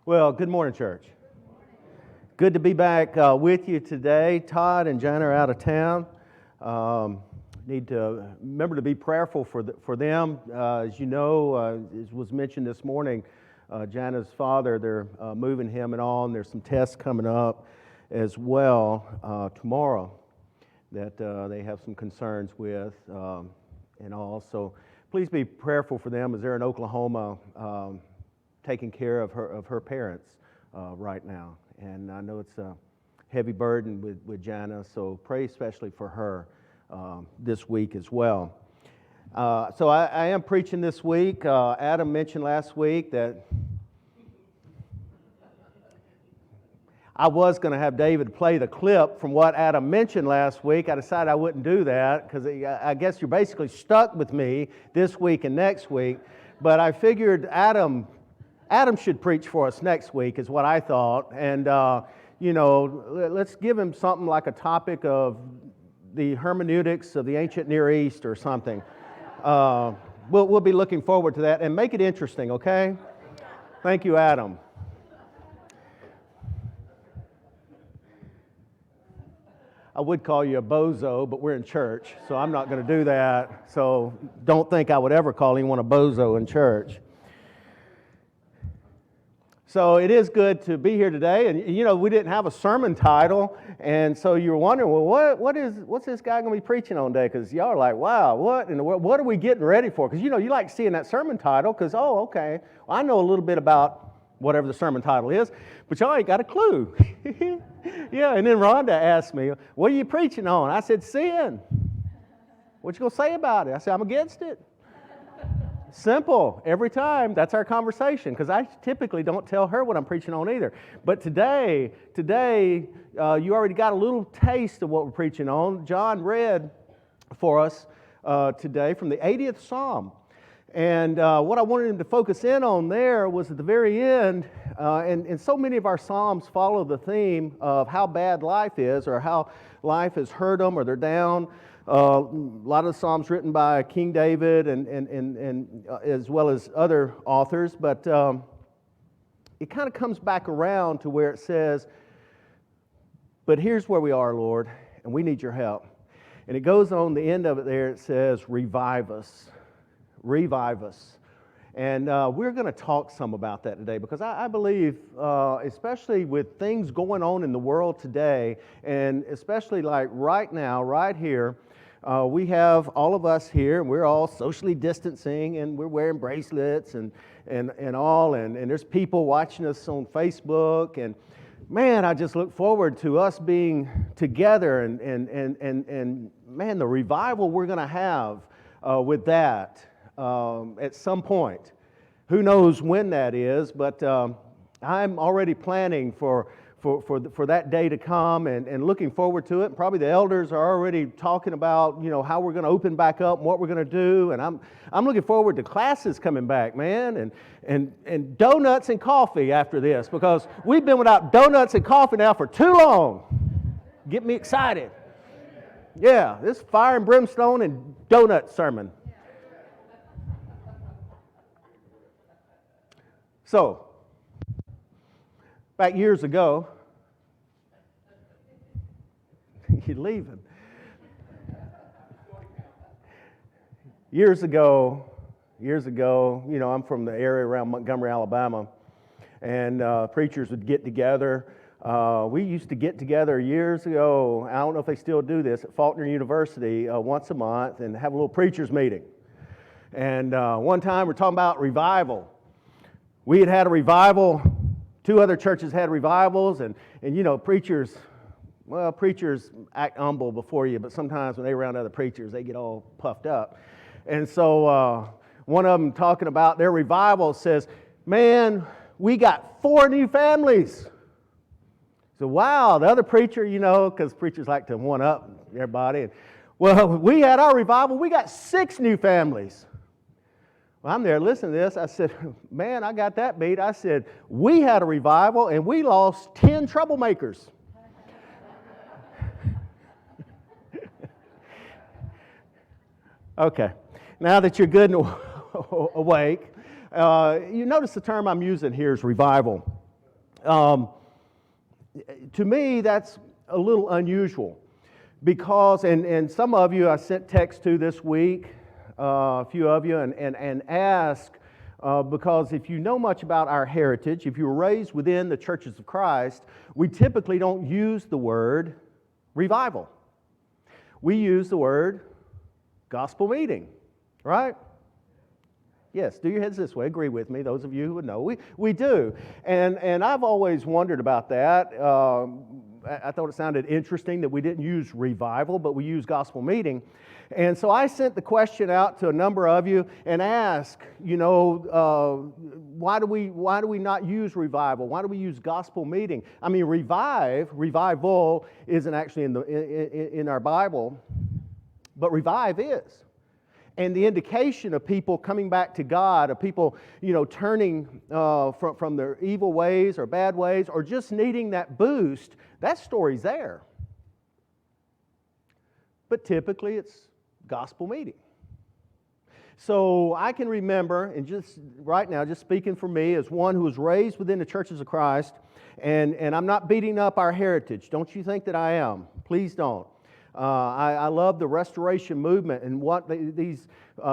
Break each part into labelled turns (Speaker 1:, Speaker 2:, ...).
Speaker 1: Well, good morning, church. Good to be back with you today. Todd and Jana are out of town. Need to remember to be prayerful for them. As you know, as was mentioned this morning, Jana's father, they're moving him and all, and there's some tests coming up as well tomorrow that they have some concerns with and all. So please be prayerful for them as they're in Oklahoma taking care of her parents right now. And I know it's a heavy burden with Jana, so pray especially for her this week as well. So I am preaching this week. Adam mentioned last week that I was going to have David play the clip from what Adam mentioned last week. I decided I wouldn't do that because I guess you're basically stuck with me this week and next week. But I figured Adam should preach for us next week is what I thought. And, let's give him something like a topic of the hermeneutics of the ancient Near East or something. We'll be looking forward to that and make it interesting, okay? Thank you, Adam. I would call you a bozo, but we're in church, so I'm not going to do that. So don't think I would ever call anyone a bozo in church. So it is good to be here today, and we didn't have a sermon title, and so you were wondering, well, what's this guy going to be preaching on today? Because y'all are like, wow, what are we getting ready for? Because you like seeing that sermon title, because okay, well, I know a little bit about whatever the sermon title is, but y'all ain't got a clue. Yeah, and then Rhonda asked me, what are you preaching on? I said, sin. What you going to say about it? I said, I'm against it. Simple. Every time, that's our conversation, because I typically don't tell her what I'm preaching on either. But today, you already got a little taste of what we're preaching on. John read for us today from the 80th Psalm. And what I wanted him to focus in on there was at the very end, and so many of our Psalms follow the theme of how bad life is or how life has hurt them or they're down. A lot of the Psalms written by King David and as well as other authors, but it kind of comes back around to where it says, but here's where we are, Lord, and we need your help. And it goes on the end of it there, it says, revive us. Revive us. And we're going to talk some about that today because I believe, especially with things going on in the world today, and especially like right now, right here, we have all of us here, and we're all socially distancing, and we're wearing bracelets and all, and there's people watching us on Facebook, and man, I just look forward to us being together, and man, the revival we're going to have with that. At some point. Who knows when that is, but I'm already planning for that day to come and looking forward to it. And probably the elders are already talking about, how we're going to open back up and what we're going to do. And I'm looking forward to classes coming back, man, and donuts and coffee after this, because we've been without donuts and coffee now for too long. Get me excited. Yeah, this fire and brimstone and donut sermon. So, back years ago, you're leaving. Years ago, I'm from the area around Montgomery, Alabama, and preachers would get together. We used to get together years ago, I don't know if they still do this, at Faulkner University once a month and have a little preachers meeting. And one time we're talking about revival. We had a revival. 2 other churches had revivals, and preachers act humble before you, but sometimes when they're around other preachers, they get all puffed up. And so one of them talking about their revival says, man, we got 4 new families. So wow, the other preacher, because preachers like to one-up everybody. Well, we had our revival, we got 6 new families. Well, I'm there listening to this. I said, man, I got that beat. I said, we had a revival and we lost 10 troublemakers. Okay, now that you're good and awake, you notice the term I'm using here is revival. To me, that's a little unusual because, and some of you I sent text to this week, a few of you, and ask, because if you know much about our heritage, if you were raised within the churches of Christ, we typically don't use the word revival. We use the word gospel meeting, right? Yes, do your heads this way. Agree with me, those of you who would know. We do. And I've always wondered about that. I thought it sounded interesting that we didn't use revival, but we use gospel meeting. And so I sent the question out to a number of you and asked, why do we not use revival? Why do we use gospel meeting? I mean, revival isn't actually in our Bible, but revive is. And the indication of people coming back to God, of people, turning from their evil ways or bad ways, or just needing that boost, that story's there. But typically it's gospel meeting. So I can remember, and just right now, just speaking for me as one who was raised within the churches of Christ, and I'm not beating up our heritage. Don't you think that I am? Please don't. I love the restoration movement and what these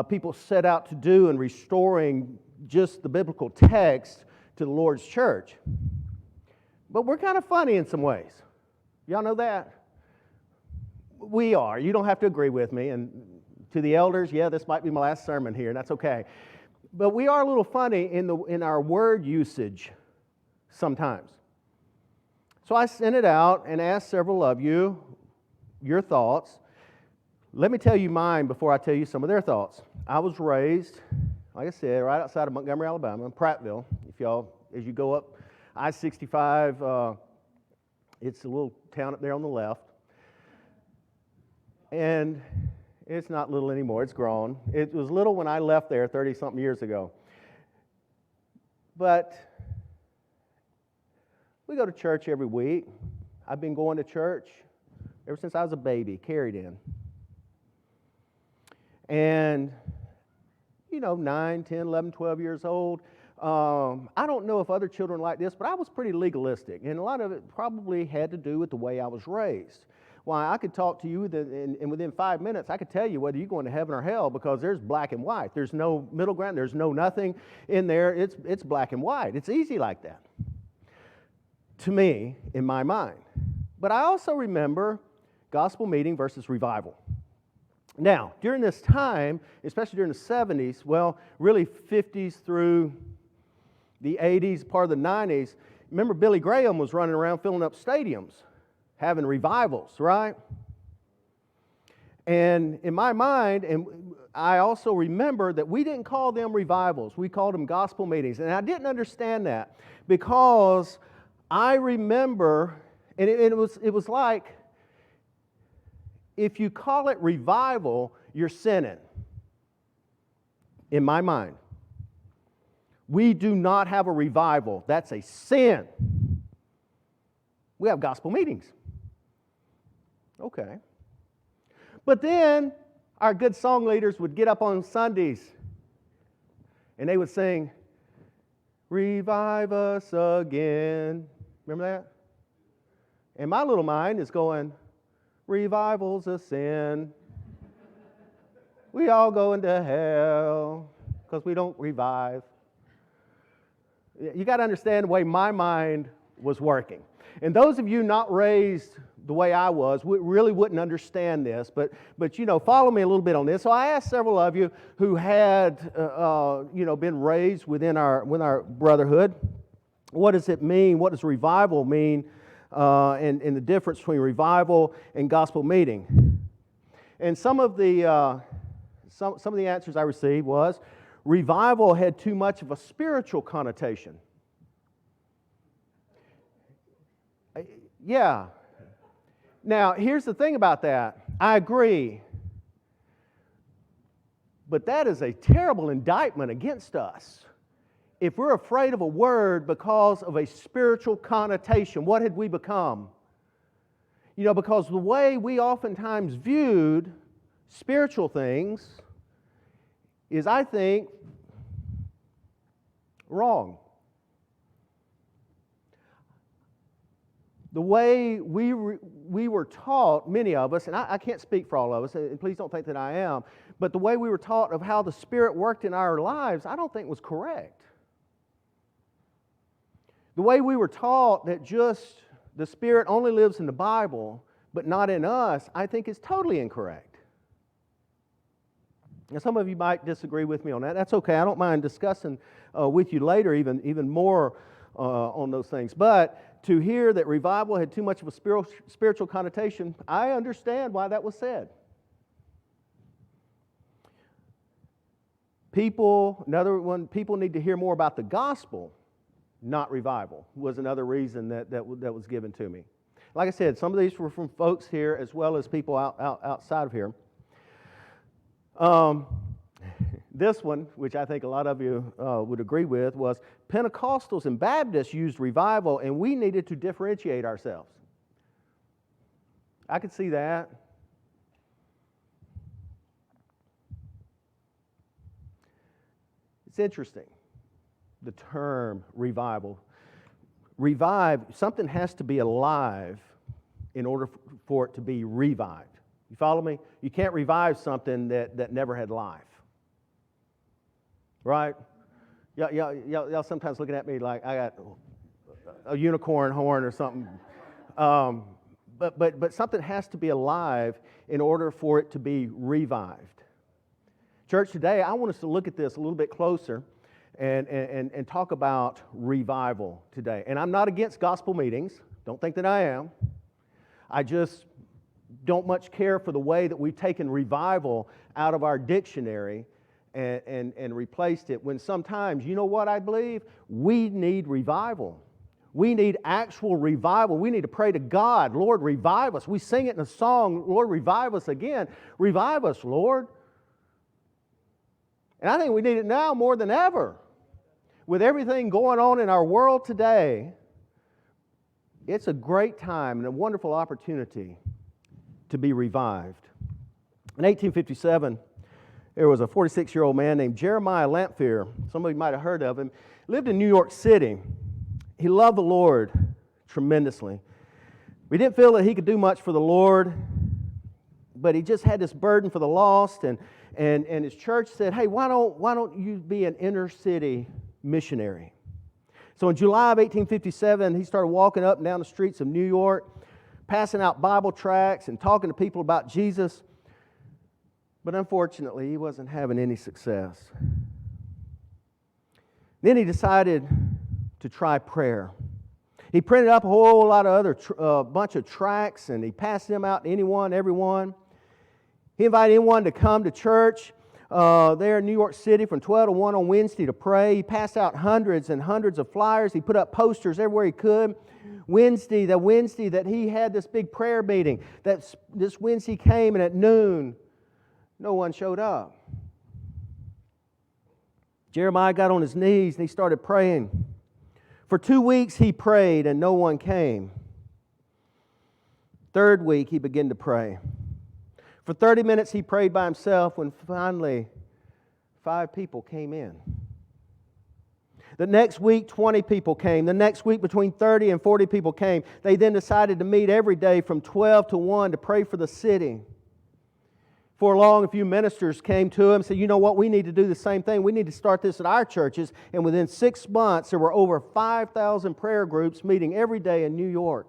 Speaker 1: people set out to do in restoring just the biblical text to the Lord's church. But we're kind of funny in some ways. Y'all know that? We are. You don't have to agree with me. And to the elders, yeah, this might be my last sermon here, and that's okay. But we are a little funny in our word usage sometimes. So I sent it out and asked several of you your thoughts. Let me tell you mine before I tell you some of their thoughts. I was raised, like I said, right outside of Montgomery, Alabama, in Prattville. If y'all, as you go up I-65, it's a little town up there on the left. And it's not little anymore, it's grown. It was little when I left there 30-something years ago. But we go to church every week. I've been going to church ever since I was a baby, carried in. And, 9, 10, 11, 12 years old, I don't know if other children like this, but I was pretty legalistic. And a lot of it probably had to do with the way I was raised. Why, I could talk to you, and within 5 minutes, I could tell you whether you're going to heaven or hell, because there's black and white. There's no middle ground. There's no nothing in there. It's black and white. It's easy like that, to me, in my mind. But I also remember gospel meeting versus revival. Now, during this time, especially during the 70s, well, really 50s through the 80s, part of the 90s, remember Billy Graham was running around filling up stadiums, having revivals, right? And in my mind, and I also remember that we didn't call them revivals, we called them gospel meetings. And I didn't understand that because I remember, and it was like, if you call it revival, you're sinning. In my mind. We do not have a revival. That's a sin. We have gospel meetings. Okay. But then our good song leaders would get up on Sundays and they would sing, "Revive us again." Remember that? And my little mind is going, revival's a sin. We all go into hell because we don't revive. You got to understand the way my mind was working. And those of you not raised the way I was really wouldn't understand this, but follow me a little bit on this. So I asked several of you who had been raised within our brotherhood, what does it mean? What does revival mean? And the difference between revival and gospel meeting. And some of the answers I received was revival had too much of a spiritual connotation. Yeah. Now, here's the thing about that. I agree. But that is a terrible indictment against us. If we're afraid of a word because of a spiritual connotation, what had we become? Because the way we oftentimes viewed spiritual things is, I think, wrong. The way we were taught, many of us, and I can't speak for all of us, and please don't think that I am, but the way we were taught of how the Spirit worked in our lives, I don't think was correct. The way we were taught that just the Spirit only lives in the Bible, but not in us, I think is totally incorrect. Now, some of you might disagree with me on that. That's okay. I don't mind discussing with you later even more on those things. But to hear that revival had too much of a spiritual connotation, I understand why that was said. People need to hear more about the gospel, not revival, was another reason that was given to me. Like I said, some of these were from folks here as well as people outside of here. This one, which I think a lot of you would agree with, was Pentecostals and Baptists used revival and we needed to differentiate ourselves. I could see that. It's interesting, the term revival. Revive, something has to be alive in order for it to be revived. You follow me? You can't revive something that never had life. Right? Y'all sometimes looking at me like I got a unicorn horn or something. But something has to be alive in order for it to be revived. Church, today I want us to look at this a little bit closer and talk about revival today. And I'm not against gospel meetings. Don't think that I am. I just don't much care for the way that we've taken revival out of our dictionary and replaced it, when sometimes, you know what I believe? We need revival. We need actual revival. We need to pray to God, Lord, revive us. We sing it in a song, Lord, revive us again. Revive us, Lord. And I think we need it now more than ever. With everything going on in our world today, it's a great time and a wonderful opportunity to be revived. In 1857, there was a 46-year-old man named Jeremiah Lamphere. Some of you might have heard of him. He lived in New York City. He loved the Lord tremendously. We didn't feel that he could do much for the Lord, but he just had this burden for the lost, and his church said, hey, why don't you be an inner city missionary? So in July of 1857, he started walking up and down the streets of New York, passing out Bible tracts and talking to people about Jesus. But unfortunately, he wasn't having any success. Then he decided to try prayer. He printed up a whole lot of other bunch of tracts, and he passed them out to anyone, everyone. He invited anyone to come to church there in New York City from 12 to 1 on Wednesday to pray. He passed out hundreds and hundreds of flyers. He put up posters everywhere he could. The Wednesday that he had this big prayer meeting, this Wednesday came, and at noon, no one showed up. Jeremiah got on his knees and he started praying. For 2 weeks he prayed and no one came. Third week he began to pray. For 30 minutes he prayed by himself when finally 5 people came in. The next week 20 people came. The next week between 30 and 40 people came. They then decided to meet every day from 12 to 1 to pray for the city. Before long, a few ministers came to him and said, you know what, we need to do the same thing. We need to start this at our churches. And within 6 months, there were over 5,000 prayer groups meeting every day in New York.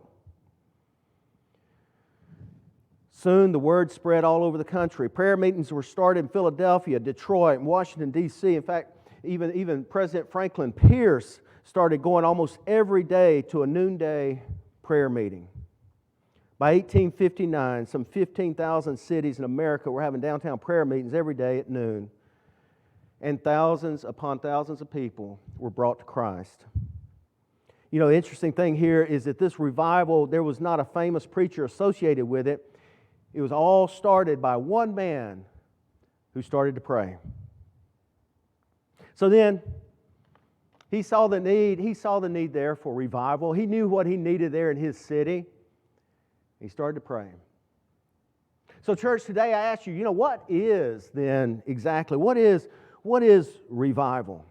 Speaker 1: Soon, the word spread all over the country. Prayer meetings were started in Philadelphia, Detroit, and Washington, D.C. In fact, even President Franklin Pierce started going almost every day to a noonday prayer meeting. By 1859, some 15,000 cities in America were having downtown prayer meetings every day at noon. And thousands upon thousands of people were brought to Christ. You know, the interesting thing here is that this revival, there was not a famous preacher associated with it. It was all started by one man who started to pray. So then, he saw the need there for revival. He knew what he needed there in his city. He started to pray. So church, today I ask you, what is then exactly, what is revival?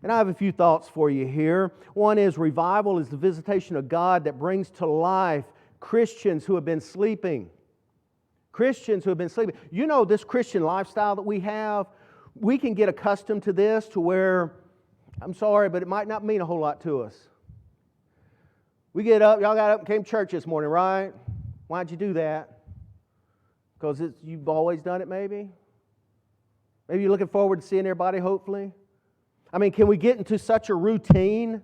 Speaker 1: And I have a few thoughts for you here. One is revival is the visitation of God that brings to life Christians who have been sleeping. Christians who have been sleeping. You know, this Christian lifestyle that we have, we can get accustomed to this to where, I'm sorry, but it might not mean a whole lot to us. We get up, y'all got up and came to church this morning, right? Why'd you do that? Because you've always done it, maybe? Maybe you're looking forward to seeing everybody, hopefully? I mean, can we get into such a routine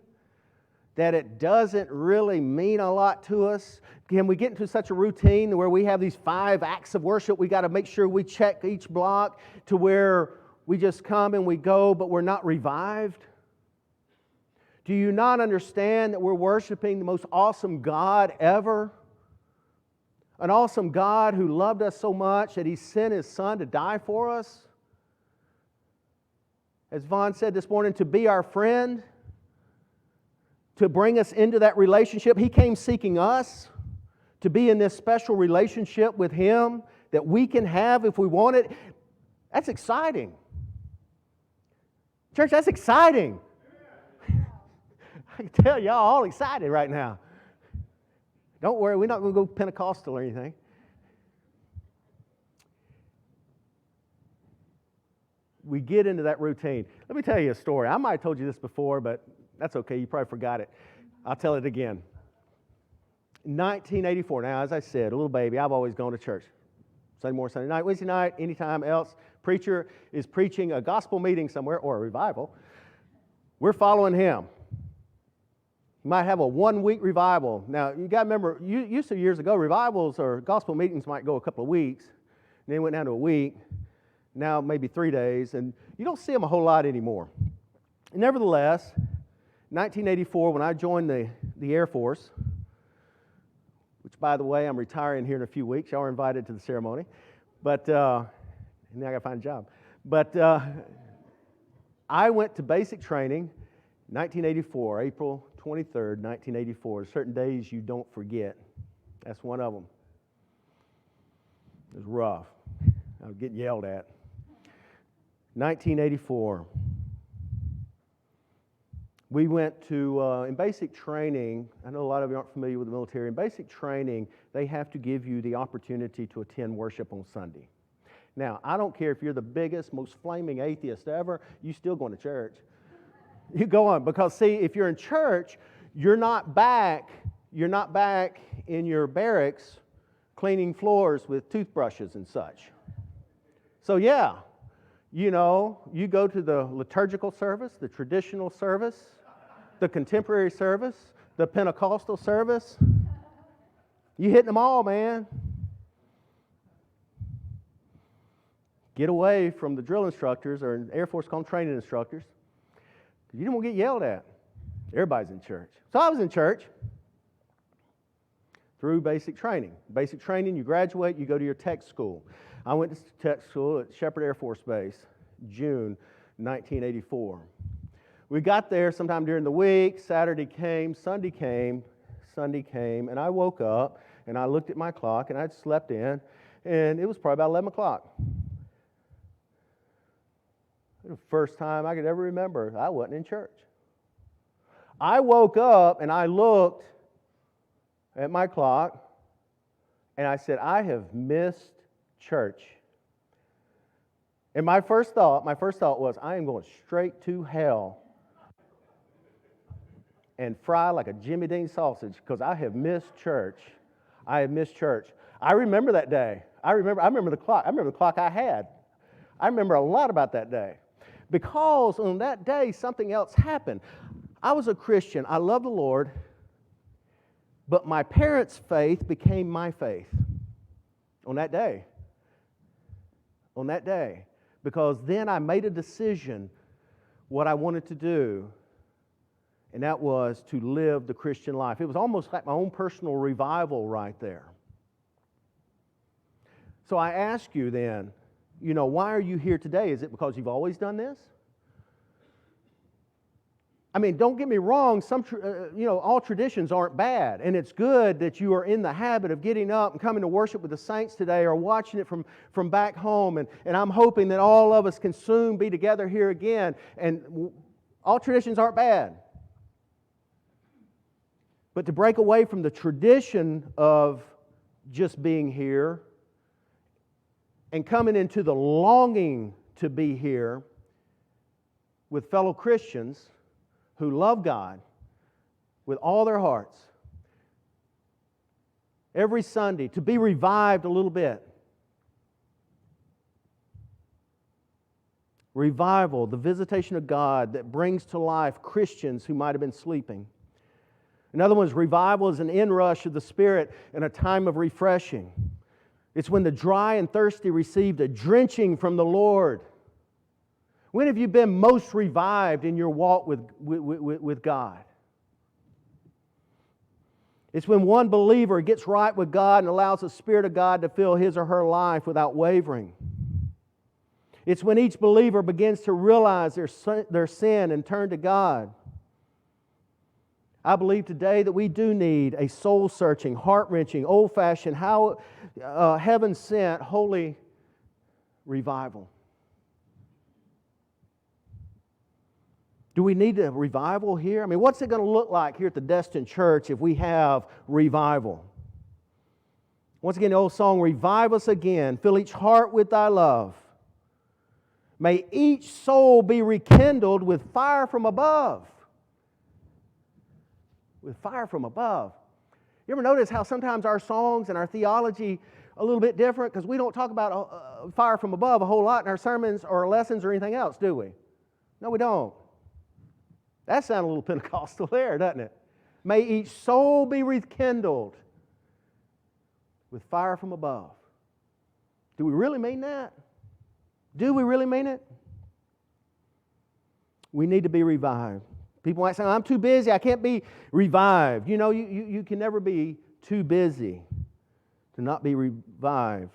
Speaker 1: that it doesn't really mean a lot to us? Can we get into such a routine where we have these 5 acts of worship? We got to make sure we check each block to where we just come and we go, but we're not revived? Do you not understand that we're worshiping the most awesome God ever? An awesome God who loved us so much that He sent His Son to die for us? As Vaughn said this morning, to be our friend, to bring us into that relationship. He came seeking us to be in this special relationship with Him that we can have if we want it. That's exciting. Church, that's exciting. I can tell y'all all excited right now. Don't worry, we're not going to go Pentecostal or anything. We get into that routine. Let me tell you a story. I might have told you this before, but that's okay. You probably forgot it. I'll tell it again. 1984. Now, as I said, a little baby, I've always gone to church. Sunday morning, Sunday night, Wednesday night, anytime else. Preacher is preaching a gospel meeting somewhere or a revival. We're following him. You might have a 1-week revival. Now, you got to remember, used to years ago, revivals or gospel meetings might go a couple of weeks. And then it went down to a week. Now maybe 3 days, and you don't see them a whole lot anymore. Nevertheless, 1984, when I joined the Air Force, which, by the way, I'm retiring here in a few weeks. Y'all are invited to the ceremony. But, and then I got to find a job. But I went to basic training 1984, April 23rd, 1984. Certain days you don't forget. That's one of them. It was rough. I was getting yelled at. 1984. We went to, in basic training, I know a lot of you aren't familiar with the military. In basic training, they have to give you the opportunity to attend worship on Sunday. Now, I don't care if you're the biggest, most flaming atheist ever, you still going to church. You go on, because see, if you're in church, you're not back in your barracks cleaning floors with toothbrushes and such. So yeah, you know, you go to the liturgical service, the traditional service, the contemporary service, the Pentecostal service. You hitting them all, man. Get away from the drill instructors, or in Air Force call them training instructors. You don't want to get yelled at. Everybody's in church. So I was in church through basic training. Basic training, you graduate, you go to your tech school. I went to tech school at Shepherd Air Force Base, June 1984. We got there sometime during the week. Saturday came, Sunday came, and I woke up, and I looked at my clock, and I'd slept in, and it was probably about 11 o'clock. The first time I could ever remember, I wasn't in church. I woke up, and I looked at my clock, and I said, I have missed church. And my first thought was, I am going straight to hell and fry like a Jimmy Dean sausage because I have missed church. I have missed church. I remember that day. I remember the clock. I remember the clock I had. I remember a lot about that day. Because on that day, something else happened. I was a Christian. I loved the Lord. But my parents' faith became my faith on that day. On that day. Because then I made a decision what I wanted to do, and that was to live the Christian life. It was almost like my own personal revival right there. So I ask you then, why are you here today? Is it because you've always done this? I mean, don't get me wrong, all traditions aren't bad, and it's good that you are in the habit of getting up and coming to worship with the saints today or watching it from back home, and I'm hoping that all of us can soon be together here again. And All traditions aren't bad. But to break away from the tradition of just being here and coming into the longing to be here with fellow Christians who love God with all their hearts, every Sunday, to be revived a little bit. Revival, the visitation of God that brings to life Christians who might have been sleeping. Another one is revival is an inrush of the Spirit in a time of refreshing. It's when the dry and thirsty received a drenching from the Lord. When have you been most revived in your walk with God? It's when one believer gets right with God and allows the Spirit of God to fill his or her life without wavering. It's when each believer begins to realize their sin and turn to God. I believe today that we do need a soul-searching, heart-wrenching, old-fashioned, heaven-sent, holy revival. Do we need a revival here? I mean, what's it going to look like here at the Destin Church if we have revival? Once again, the old song, revive us again, fill each heart with thy love. May each soul be rekindled with fire from above. With fire from above. You ever notice how sometimes our songs and our theology a little bit different? Because we don't talk about fire from above a whole lot in our sermons or our lessons or anything else, do we? No, we don't. That sounds a little Pentecostal there, doesn't it? May each soul be rekindled with fire from above. Do we really mean that? Do we really mean it? We need to be revived. People might say, I'm too busy, I can't be revived. You know, you can never be too busy to not be revived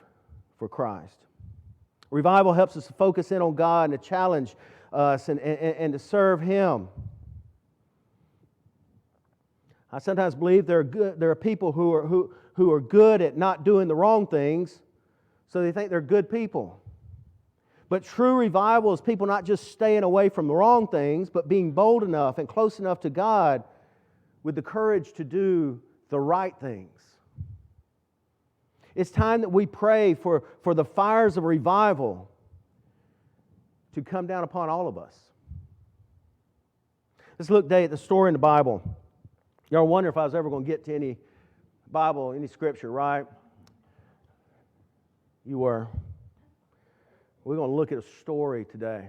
Speaker 1: for Christ. Revival helps us to focus in on God and to challenge us and to serve Him. I sometimes believe there are people who are good at not doing the wrong things, so they think they're good people. But true revival is people not just staying away from the wrong things, but being bold enough and close enough to God with the courage to do the right things. It's time that we pray for the fires of revival to come down upon all of us. Let's look today at the story in the Bible. Y'all wonder if I was ever going to get to any Bible, any Scripture, right? You were. We're going to look at a story today.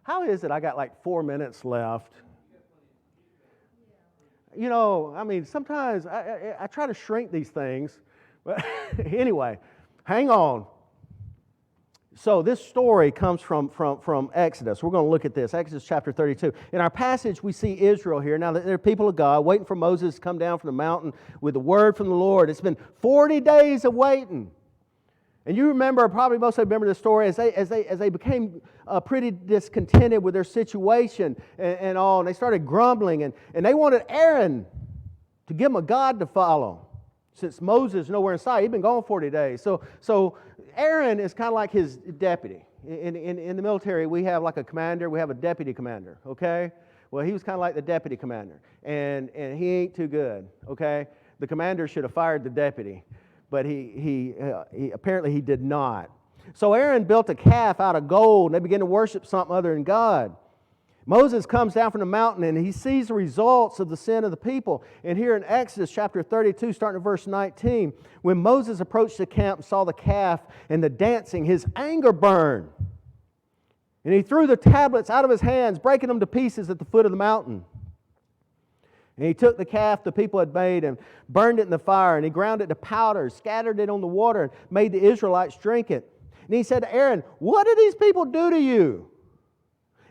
Speaker 1: How is it I got like 4 minutes left? You know, I mean, sometimes I try to shrink these things. But anyway, hang on. So this story comes from Exodus. We're going to look at this, Exodus chapter 32. In our passage, we see Israel here. Now, they're people of God, waiting for Moses to come down from the mountain with the word from the Lord. It's been 40 days of waiting. And you remember, probably most of you remember the story, as they became pretty discontented with their situation and all, and they started grumbling, and they wanted Aaron to give them a God to follow. Since Moses is nowhere in sight, he'd been gone 40 days. So Aaron is kind of like his deputy. In the military, we have like a commander, we have a deputy commander, okay? Well, he was kind of like the deputy commander, and he ain't too good, okay? The commander should have fired the deputy. But he apparently he did not. So Aaron built a calf out of gold, and they began to worship something other than God. Moses comes down from the mountain, and he sees the results of the sin of the people. And here in Exodus chapter 32, starting at verse 19, when Moses approached the camp and saw the calf and the dancing, his anger burned. And he threw the tablets out of his hands, breaking them to pieces at the foot of the mountain. And he took the calf the people had made and burned it in the fire, and he ground it to powder, scattered it on the water, and made the Israelites drink it. And he said to Aaron, what did these people do to you,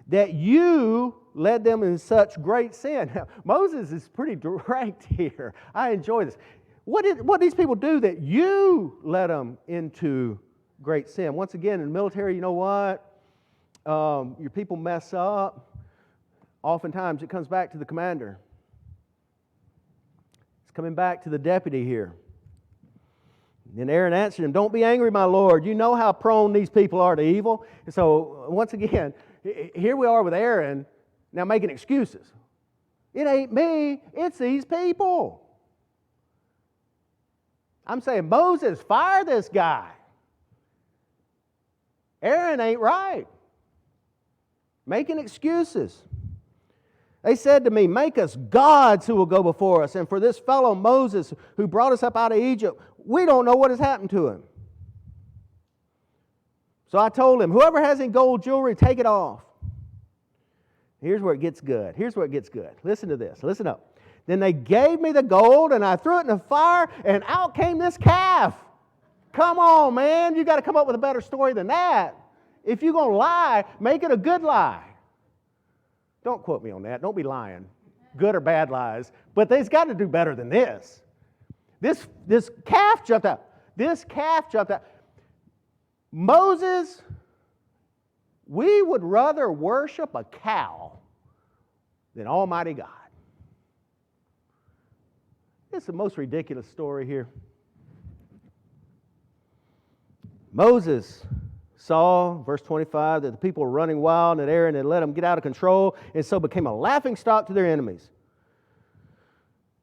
Speaker 1: that you led them in such great sin? Now, Moses is pretty direct here. I enjoy this. What did these people do that you led them into great sin? Once again, in the military, you know what? Your people mess up. Oftentimes, it comes back to the commander. Coming back to the deputy here. And Aaron answered him, "Don't be angry, my Lord. You know how prone these people are to evil." And so, once again, here we are with Aaron now making excuses. It ain't me, it's these people. I'm saying, Moses, fire this guy. Aaron ain't right. Making excuses. They said to me, "Make us gods who will go before us. And for this fellow Moses who brought us up out of Egypt, we don't know what has happened to him." So I told him, "Whoever has any gold jewelry, take it off." Here's where it gets good. Here's where it gets good. Listen to this. Listen up. "Then they gave me the gold, and I threw it in the fire, and out came this calf." Come on, man. You got to come up with a better story than that. If you're going to lie, make it a good lie. Don't quote me on that. Don't be lying. Good or bad lies. But they've got to do better than this. This calf jumped out. This calf jumped out. Moses, we would rather worship a cow than Almighty God. It's the most ridiculous story here. Moses saw, verse 25, that the people were running wild and that Aaron had let them get out of control, and so became a laughingstock to their enemies.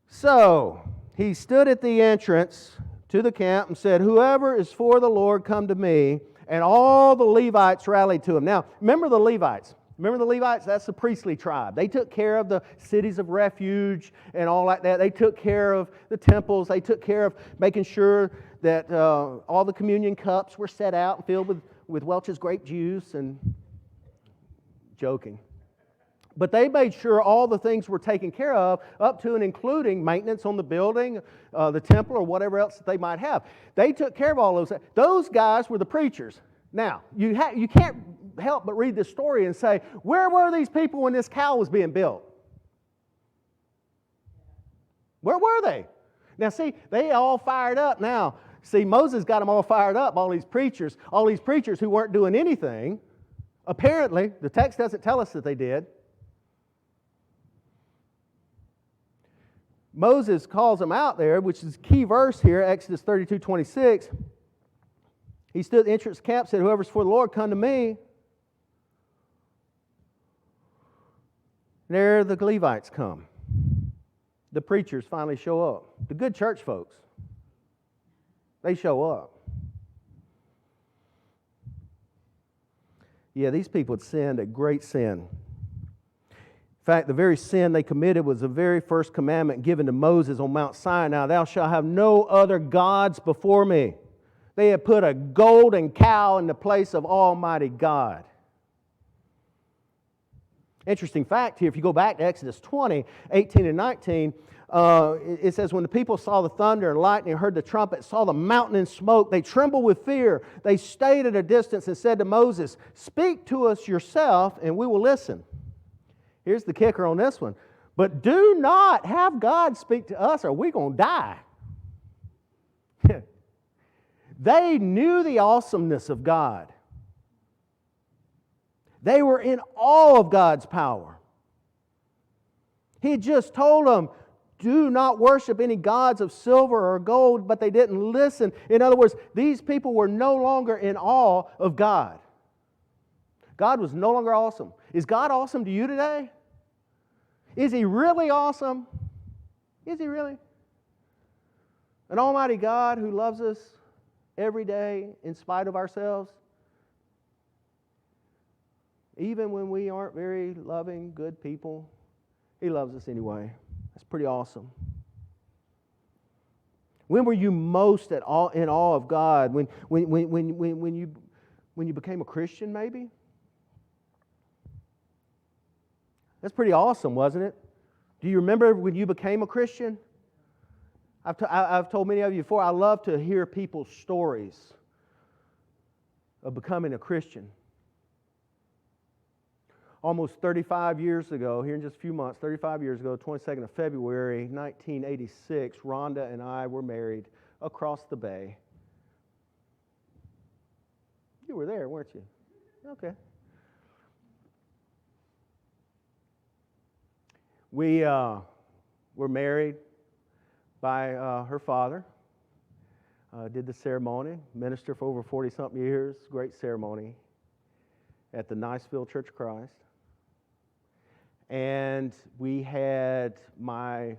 Speaker 1: So he stood at the entrance to the camp and said, "Whoever is for the Lord, come to me." And all the Levites rallied to him. Now, remember the Levites. Remember the Levites? That's the priestly tribe. They took care of the cities of refuge and all like that. They took care of the temples. They took care of making sure that all the communion cups were set out and filled with Welch's grape juice and joking. But they made sure all the things were taken care of, up to and including maintenance on the building, the temple, or whatever else that they might have. They took care of all those. Those guys were the preachers. Now, you can't help but read this story and say, where were these people when this cow was being built? Where were they? Now, see, they all fired up now. See, Moses got them all fired up, all these preachers who weren't doing anything. Apparently, the text doesn't tell us that they did. Moses calls them out there, which is a key verse here, Exodus 32:26. He stood at the entrance of the camp, said, "Whoever's for the Lord, come to me." And there the Levites come. The preachers finally show up. The good church folks. They show up. Yeah, these people had sinned a great sin. In fact, the very sin they committed was the very first commandment given to Moses on Mount Sinai. "Thou shalt have no other gods before me." They had put a golden cow in the place of Almighty God. Interesting fact here, if you go back to Exodus 20, 18 and 19, it says, "When the people saw the thunder and lightning, heard the trumpet, saw the mountain in smoke, they trembled with fear. They stayed at a distance and said to Moses, 'Speak to us yourself, and we will listen.'" Here's the kicker on this one. "But do not have God speak to us, or we're going to die." They knew the awesomeness of God. They were in awe of God's power. He had just told them, do not worship any gods of silver or gold, but they didn't listen. In other words, these people were no longer in awe of God. God was no longer awesome. Is God awesome to you today? Is He really awesome? Is He really? An almighty God who loves us every day in spite of ourselves? Even when we aren't very loving, good people, He loves us anyway. That's pretty awesome. When were you most in awe of God? When you became a Christian, maybe? That's pretty awesome, wasn't it? Do you remember when you became a Christian? I've told many of you before, I love to hear people's stories of becoming a Christian. Almost 35 years ago, here in just a few months, 35 years ago, 22nd of February, 1986, Rhonda and I were married across the bay. You were there, weren't you? Okay. We were married by her father. Did the ceremony, ministered for over 40-something years, great ceremony at the Niceville Church of Christ. And we had I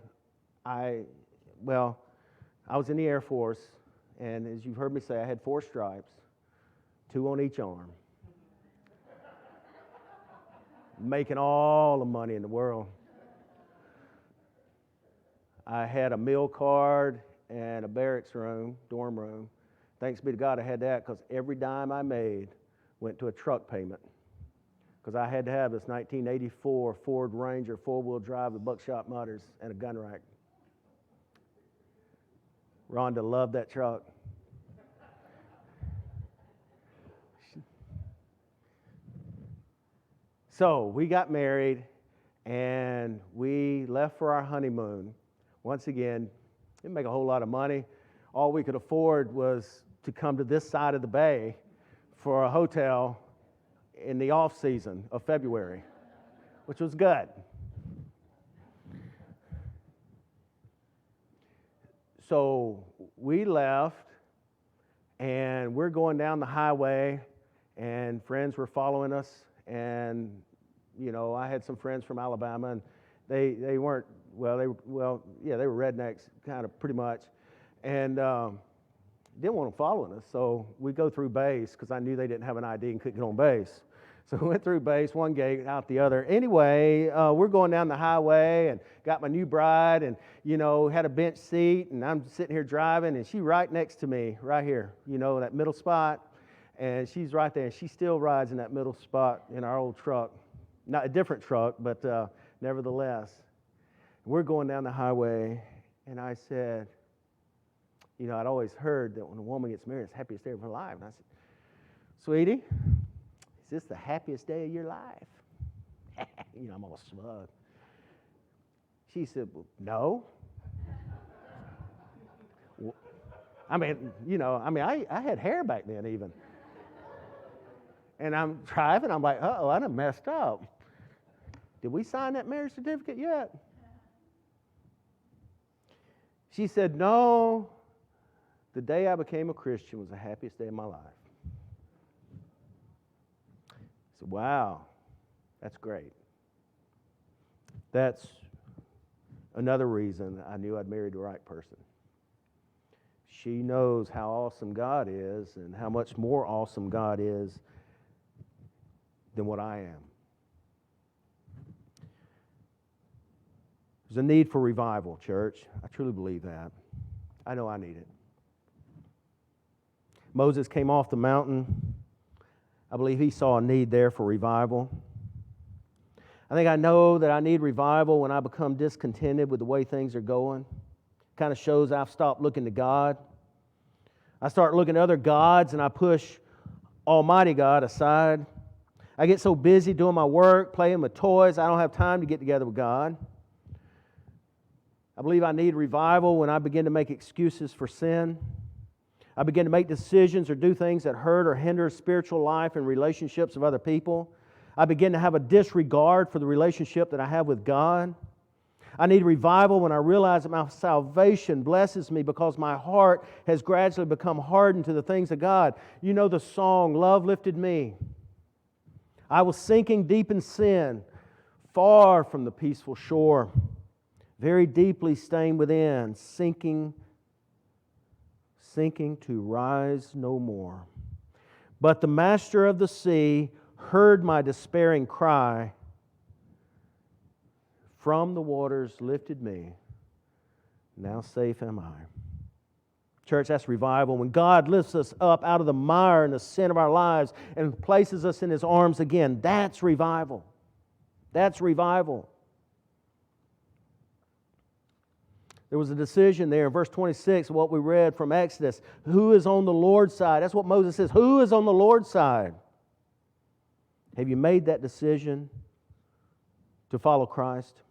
Speaker 1: was in the Air Force, and as you've heard me say, I had 4 stripes, 2 on each arm. Making all the money in the world. I had a meal card and a barracks room, dorm room. Thanks be to God I had that, because every dime I made went to a truck payment. Because I had to have this 1984 Ford Ranger 4-wheel drive with buckshot motors and a gun rack. Rhonda loved that truck. So we got married, and we left for our honeymoon. Once again, didn't make a whole lot of money. All we could afford was to come to this side of the bay for a hotel in the off season of February, which was good. So we left, and we're going down the highway, and friends were following us. And, you know, I had some friends from Alabama, and they weren't, they were rednecks, kind of, pretty much. And didn't want them following us, so we go through base, because I knew they didn't have an ID and couldn't get on base. So we went through base, one gate, out the other. Anyway, we're going down the highway, and got my new bride, and, you know, had a bench seat, and I'm sitting here driving, and she right next to me, right here, you know, that middle spot. And she's right there, and she still rides in that middle spot in our old truck. Not a different truck, but nevertheless. We're going down the highway, and I said, you know, I'd always heard that when a woman gets married, it's the happiest day of her life. And I said, sweetie, is this the happiest day of your life? You know, I'm all smug. She said, well, no. I had hair back then even. And I'm driving, I'm like, uh-oh, I done messed up. Did we sign that marriage certificate yet? She said, no, the day I became a Christian was the happiest day of my life. I said, wow, that's great. That's another reason I knew I'd married the right person. She knows how awesome God is, and how much more awesome God is than what I am. There's a need for revival, church. I truly believe that. I know I need it. Moses came off the mountain. I believe he saw a need there for revival. I think I know that I need revival when I become discontented with the way things are going. Kind of shows I've stopped looking to God. I start looking at other gods, and I push Almighty God aside. I get so busy doing my work, playing with toys, I don't have time to get together with God. I believe I need revival when I begin to make excuses for sin. I begin to make decisions or do things that hurt or hinder spiritual life and relationships of other people. I begin to have a disregard for the relationship that I have with God. I need revival when I realize that my salvation blesses me because my heart has gradually become hardened to the things of God. You know the song, Love Lifted Me. I was sinking deep in sin, far from the peaceful shore, very deeply stained within, sinking to rise no more. But the Master of the sea heard my despairing cry. From the waters lifted me, now safe am I. Church, that's revival. When God lifts us up out of the mire and the sin of our lives and places us in His arms again, that's revival. That's revival. There was a decision there in verse 26 of what we read from Exodus. Who is on the Lord's side? That's what Moses says. Who is on the Lord's side? Have you made that decision to follow Christ?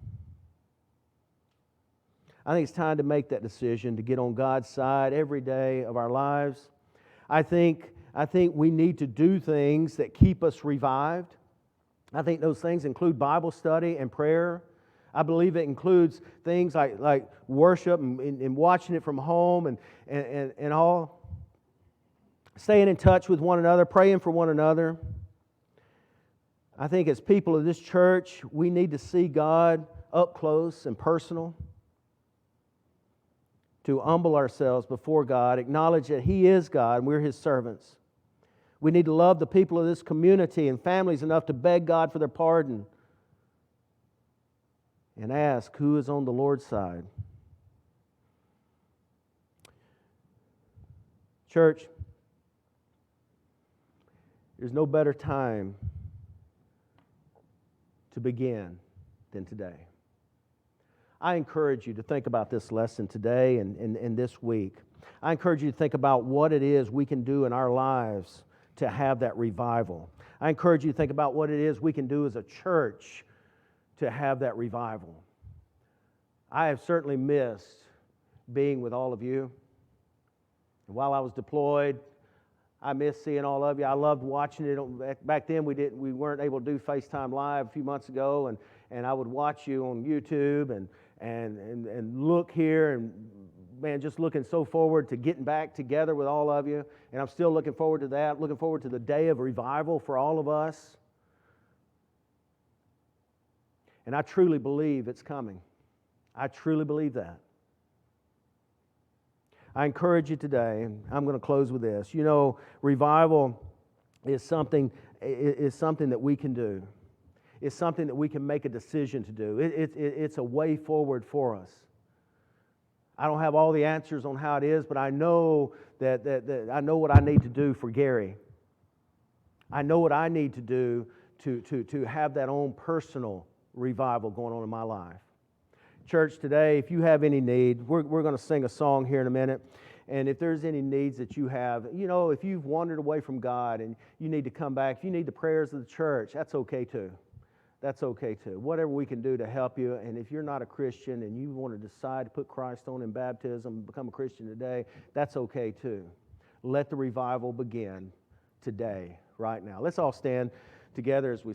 Speaker 1: I think it's time to make that decision to get on God's side every day of our lives. I think we need to do things that keep us revived. I think those things include Bible study and prayer. I believe it includes things like worship and watching it from home and all. Staying in touch with one another, praying for one another. I think as people of this church, we need to see God up close and personal. To humble ourselves before God, acknowledge that He is God and we're His servants. We need to love the people of this community and families enough to beg God for their pardon and ask who is on the Lord's side. Church, there's no better time to begin than today. I encourage you to think about this lesson today and this week. I encourage you to think about what it is we can do in our lives to have that revival. I encourage you to think about what it is we can do as a church to have that revival. I have certainly missed being with all of you. And while I was deployed, I missed seeing all of you. I loved watching it. Back then, we weren't able to do FaceTime Live a few months ago, and I would watch you on YouTube and look here and man, just looking so forward to getting back together with all of you. And I'm still looking forward to that. Looking forward to the day of revival for all of us. And I truly believe it's coming. I truly believe that. I encourage you today, and I'm going to close with this. You know, revival is something that we can do. It's something that we can make a decision to do. It's a way forward for us. I don't have all the answers on how it is, but I know that I know what I need to do for Gary. I know what I need to do to have that own personal revival going on in my life. Church, today, if you have any need, we're going to sing a song here in a minute. And if there's any needs that you have, you know, if you've wandered away from God and you need to come back, if you need the prayers of the church, that's okay too. That's okay too. Whatever we can do to help you. And if you're not a Christian and you want to decide to put Christ on in baptism, become a Christian today, that's okay too. Let the revival begin today, right now. Let's all stand together as we